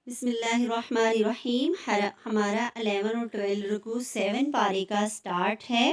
بسم اللہ الرحمن الرحیم۔ ہمارا 11 اور 12 رکوع 7 پارے کا سٹارٹ ہے۔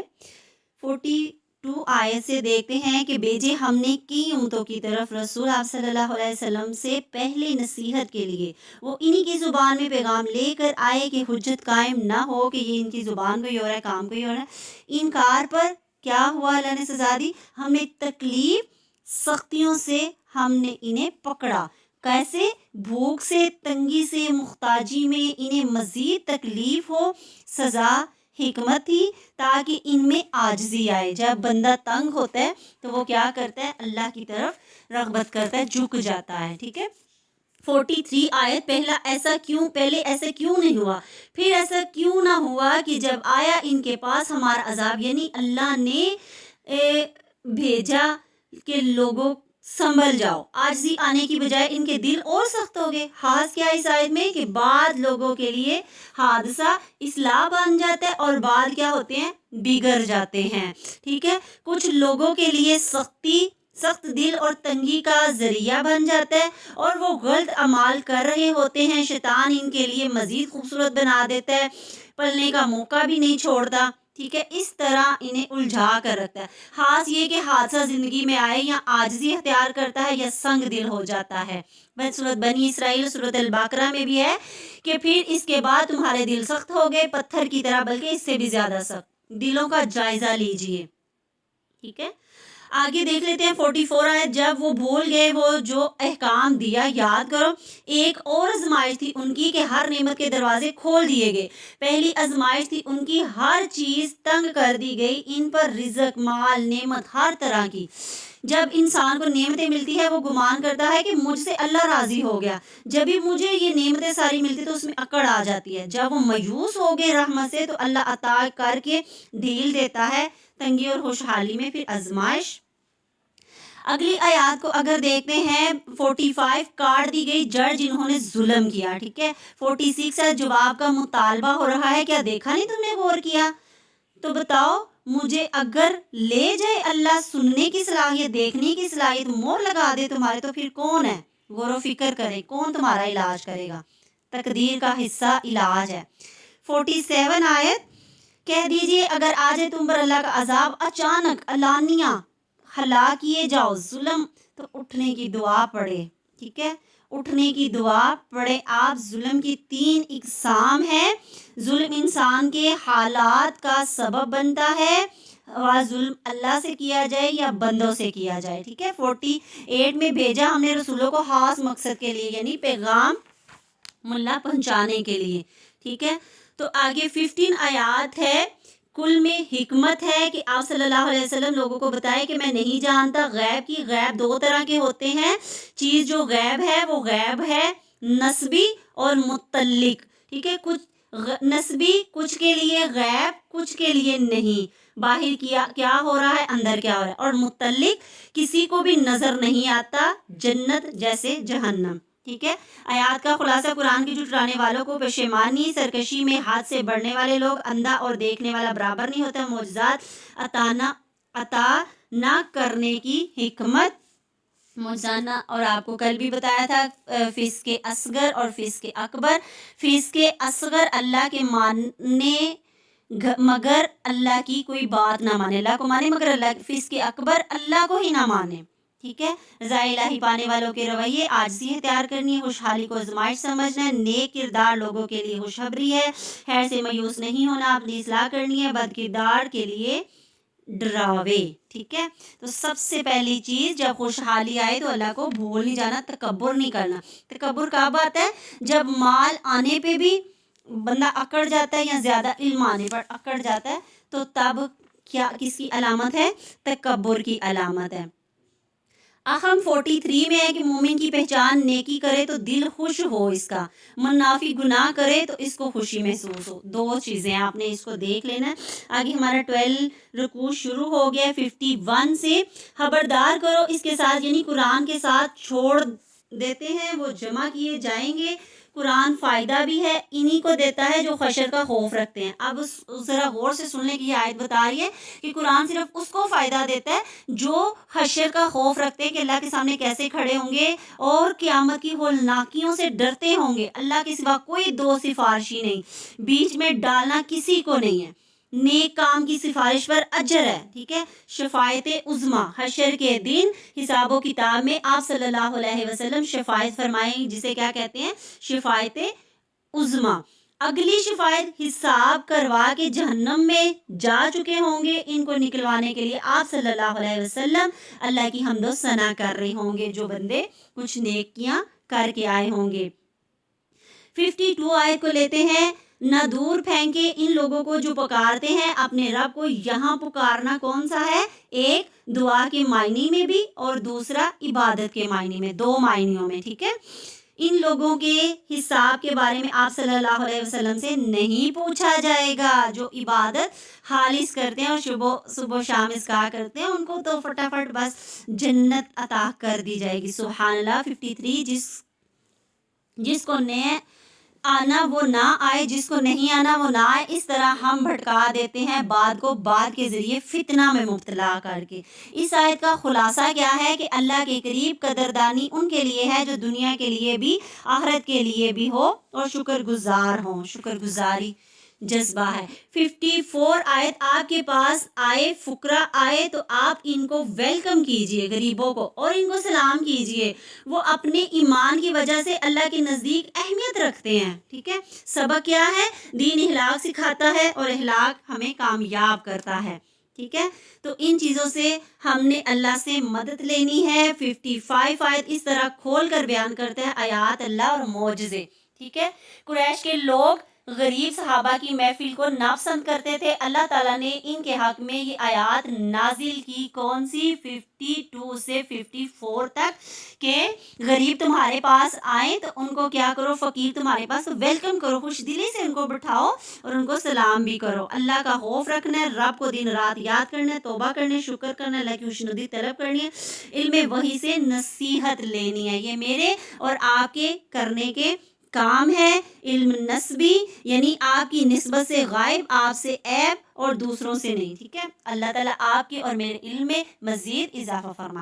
42 آیت سے دیکھتے ہیں کہ بھیجے ہم نے کی امتوں کی طرف رسول آپ صلی اللہ علیہ وسلم سے پہلے نصیحت کے لیے، وہ انہی کی زبان میں پیغام لے کر آئے کہ حجت قائم نہ ہو کہ یہ ان کی زبان کو ہی ہو رہا ہے، کام کو ہی ہو رہا ہے۔ انکار پر کیا ہوا اللہ نے سزا دی، ہم نے تکلیف سختیوں سے ہم نے انہیں پکڑا۔ کیسے؟ بھوک سے، تنگی سے، محتاجی میں انہیں مزید تکلیف ہو۔ سزا حکمت تھی تاکہ ان میں عاجزی آئے۔ جب بندہ تنگ ہوتا ہے تو وہ کیا کرتا ہے؟ اللہ کی طرف رغبت کرتا ہے، جھک جاتا ہے۔ ٹھیک ہے۔ 43 آیت، پہلے ایسا کیوں نہیں ہوا، پھر ایسا کیوں نہ ہوا کہ جب آیا ان کے پاس ہمارا عذاب، یعنی اللہ نے بھیجا کہ لوگوں سنبھل جاؤ، عاجزی آنے کی بجائے ان کے دل اور سخت ہو گئے۔ خاص کیا اس آیت میں کہ بعض لوگوں کے لیے حادثہ اصلاح بن جاتا ہے اور بعض کیا ہوتے ہیں؟ بگڑ جاتے ہیں۔ ٹھیک ہے۔ کچھ لوگوں کے لیے سخت دل اور تنگی کا ذریعہ بن جاتا ہے اور وہ غلط اعمال کر رہے ہوتے ہیں، شیطان ان کے لیے مزید خوبصورت بنا دیتا ہے، پلنے کا موقع بھی نہیں چھوڑتا۔ ٹھیک ہے۔ اس طرح انہیں الجھا کر رکھتا ہے۔ خاص یہ کہ حادثہ زندگی میں آئے یا عاجزی اختیار کرتا ہے یا سنگ دل ہو جاتا ہے۔ بس سورۃ بنی اسرائیل سورۃ البقرہ میں بھی ہے کہ پھر اس کے بعد تمہارے دل سخت ہو گئے پتھر کی طرح، بلکہ اس سے بھی زیادہ سخت۔ دلوں کا جائزہ لیجئے۔ ٹھیک ہے۔ آگے دیکھ لیتے ہیں 44 آیت، جب وہ بھول گئے وہ جو احکام دیا یاد کرو۔ ایک اور آزمائش تھی ان کی کہ ہر نعمت کے دروازے کھول دیے گئے۔ پہلی آزمائش تھی ان کی ہر چیز تنگ کر دی گئی، ان پر رزق، مال، نعمت ہر طرح کی۔ جب انسان کو نعمتیں ملتی ہے وہ گمان کرتا ہے کہ مجھ سے اللہ راضی ہو گیا، جب بھی مجھے یہ نعمتیں ساری ملتی تو اس میں اکڑ آ جاتی ہے۔ جب وہ مایوس ہو گئے رحمت سے تو اللہ عطا کر کے ڈھیل دیتا ہے تنگی اور خوشحالی میں، پھر آزمائش۔ اگلی آیات کو اگر دیکھتے ہیں 45، کاٹ دی گئی جڑ جنہوں نے ظلم کیا۔ ٹھیک ہے۔ 46 ہے، جواب کا مطالبہ ہو رہا ہے، کیا دیکھا نہیں تم نے غور کیا؟ تو بتاؤ مجھے اگر لے جائے اللہ سننے کی صلاحیت، دیکھنے کی صلاحیت، مور لگا دے تمہارے، تو پھر کون ہے؟ غور و فکر کرے، کون تمہارا علاج کرے گا؟ تقدیر کا حصہ علاج ہے۔ 47 آیت، کہہ دیجئے اگر آ جائے تم پر اللہ کا عذاب اچانک، علانیہ، ہلاک کیے جاؤ، ظلم، تو اٹھنے کی دعا پڑھے۔ ٹھیک ہے۔ اٹھنے کی دعا پڑھے آپ۔ ظلم کی 3 اقسام ہیں۔ ظلم انسان کے حالات کا سبب بنتا ہے، اور ظلم اللہ سے کیا جائے یا بندوں سے کیا جائے۔ ٹھیک ہے۔ 48 میں بھیجا ہم نے رسولوں کو خاص مقصد کے لیے، یعنی پیغام ملا پہنچانے کے لیے۔ ٹھیک ہے۔ تو آگے 15 آیات ہے، کل میں حکمت ہے کہ آپ صلی اللہ علیہ وسلم لوگوں کو بتائے کہ میں نہیں جانتا غیب کی۔ غیب 2 طرح کے ہوتے ہیں، چیز جو غیب ہے وہ غیب ہے نسبی اور متعلق۔ ٹھیک ہے۔ کچھ نسبی، کچھ کے لیے غیب، کچھ کے لیے نہیں، باہر کیا ہو رہا ہے، اندر کیا ہو رہا ہے، اور متعلق کسی کو بھی نظر نہیں آتا، جنت جیسے جہنم۔ ٹھیک ہے۔ آیات کا خلاصہ، قرآن کی جھٹلانے والوں کو پشیمانی، سرکشی میں حد سے بڑھنے والے لوگ، اندھا اور دیکھنے والا برابر نہیں ہوتا، معجزات عطا نہ کرنے کی حکمت، موجزانہ، اور آپ کو کل بھی بتایا تھا فسق اصغر اور فسق اکبر۔ فسق اصغر اللہ کے مانے مگر اللہ کی کوئی بات نہ مانے، اللہ کو مانے مگر اللہ کی۔ فسق اکبر اللہ کو ہی نہ مانے۔ ٹھیک ہے۔ رضا الہی پانے والوں کے رویے، عاجزی اختیار کرنی ہے، خوشحالی کو آزمائش سمجھنا ہے، نیک کردار لوگوں کے لیے خوشخبری ہے، خیر سے مایوس نہیں ہونا، اپنی اصلاح کرنی ہے، بد کردار کے لیے ڈراوے۔ ٹھیک ہے۔ تو سب سے پہلی چیز، جب خوشحالی آئے تو اللہ کو بھول نہیں جانا، تکبر نہیں کرنا۔ تکبر کب آتا ہے؟ جب مال آنے پہ بھی بندہ اکڑ جاتا ہے یا زیادہ علم آنے پر اکڑ جاتا ہے، تو تب کیا، کس کی علامت ہے؟ تکبر کی علامت ہے۔ اہم 43 میں ہے کہ مومن کی پہچان نیکی کرے تو دل خوش ہو اس کا، منافی گناہ کرے تو اس کو خوشی محسوس ہو۔ 2 چیزیں آپ نے اس کو دیکھ لینا ہے۔ آگے ہمارا 12 رکوع شروع ہو گیا 51 سے، خبردار کرو اس کے ساتھ، یعنی قرآن کے ساتھ چھوڑ دیتے ہیں وہ جمع کیے جائیں گے۔ قرآن فائدہ بھی ہے انہی کو دیتا ہے جو خشر کا خوف رکھتے ہیں۔ اب ذرا غور سے سننے کی یہ آیت بتا رہی ہے کہ قرآن صرف اس کو فائدہ دیتا ہے جو حشر کا خوف رکھتے ہیں کہ اللہ کے سامنے کیسے کھڑے ہوں گے اور قیامت کی ہولناکیوں سے ڈرتے ہوں گے۔ اللہ کے سوا کوئی دو سفارشی نہیں، بیچ میں ڈالنا کسی کو نہیں ہے، نیک کام کی سفارش پر اجر ہے، ٹھیک ہے۔ شفاعت عظمیٰ، حشر کے دن حساب و کتاب میں آپ صلی اللہ علیہ وسلم شفاعت فرمائیں، جسے کیا کہتے ہیں؟ شفاعت عظمیٰ۔ اگلی شفاعت حساب کروا کے جہنم میں جا چکے ہوں گے، ان کو نکلوانے کے لیے آپ صلی اللہ علیہ وسلم اللہ کی حمد و ثنا کر رہے ہوں گے، جو بندے کچھ نیکیاں کر کے آئے ہوں گے۔ 52 آیت کو لیتے ہیں۔ نہ دور پھینکے ان لوگوں کو جو پکارتے ہیں اپنے رب کو۔ یہاں پکارنا کون سا ہے؟ ایک دعا کے معنی میں بھی اور دوسرا عبادت کے معنی میں، دو معنیوں میں، ٹھیک ہے۔ ان لوگوں کے حساب کے بارے میں آپ صلی اللہ علیہ وسلم سے نہیں پوچھا جائے گا، جو عبادت خالص کرتے ہیں اور صبح و شام اس کا کرتے ہیں، ان کو تو فٹافٹ بس جنت عطا کر دی جائے گی۔ سبحان اللہ۔ 53 جس کو آنا وہ نہ آئے، جس کو نہیں آنا وہ نہ آئے، اس طرح ہم بھٹکا دیتے ہیں بات کو بات کے ذریعے فتنہ میں مبتلا کر کے۔ اس آیت کا خلاصہ کیا ہے کہ اللہ کے قریب قدردانی ان کے لیے ہے جو دنیا کے لیے بھی آخرت کے لیے بھی ہو اور شکر گزار ہوں، شکر گزاری جذبہ ہے۔ 54 آیت آپ کے پاس آئے، فقراء آئے تو آپ ان کو ویلکم کیجئے، غریبوں کو، اور ان کو سلام کیجئے۔ وہ اپنے ایمان کی وجہ سے اللہ کے نزدیک اہمیت رکھتے ہیں، ٹھیک ہے۔ سبق کیا ہے؟ دین اخلاق سکھاتا ہے اور اخلاق ہمیں کامیاب کرتا ہے، ٹھیک ہے۔ تو ان چیزوں سے ہم نے اللہ سے مدد لینی ہے۔ 55 آیت اس طرح کھول کر بیان کرتے ہیں آیات اللہ اور معجزے، ٹھیک ہے۔ قریش کے لوگ غریب صحابہ کی محفل کو ناپسند کرتے تھے، اللہ تعالیٰ نے ان کے حق میں یہ آیات نازل کی، کون سی؟ 52 سے 54 تک، کہ غریب تمہارے پاس آئیں تو ان کو کیا کرو؟ فقیر تمہارے پاس ویلکم کرو، خوش دلی سے ان کو بٹھاؤ اور ان کو سلام بھی کرو۔ اللہ کا خوف رکھنا ہے، رب کو دن رات یاد کرنا ہے، توبہ کرنا ہے، شکر کرنا ہے، اللہ کی خوشنودی طلب کرنی ہے، علم وحی سے نصیحت لینی ہے۔ یہ میرے اور آپ کے کرنے کے کام ہے۔ علم نسبی یعنی آپ کی نسبت سے غائب، آپ سے عیب اور دوسروں سے نہیں، ٹھیک ہے۔ اللہ تعالیٰ آپ کے اور میرے علم میں مزید اضافہ فرمائے۔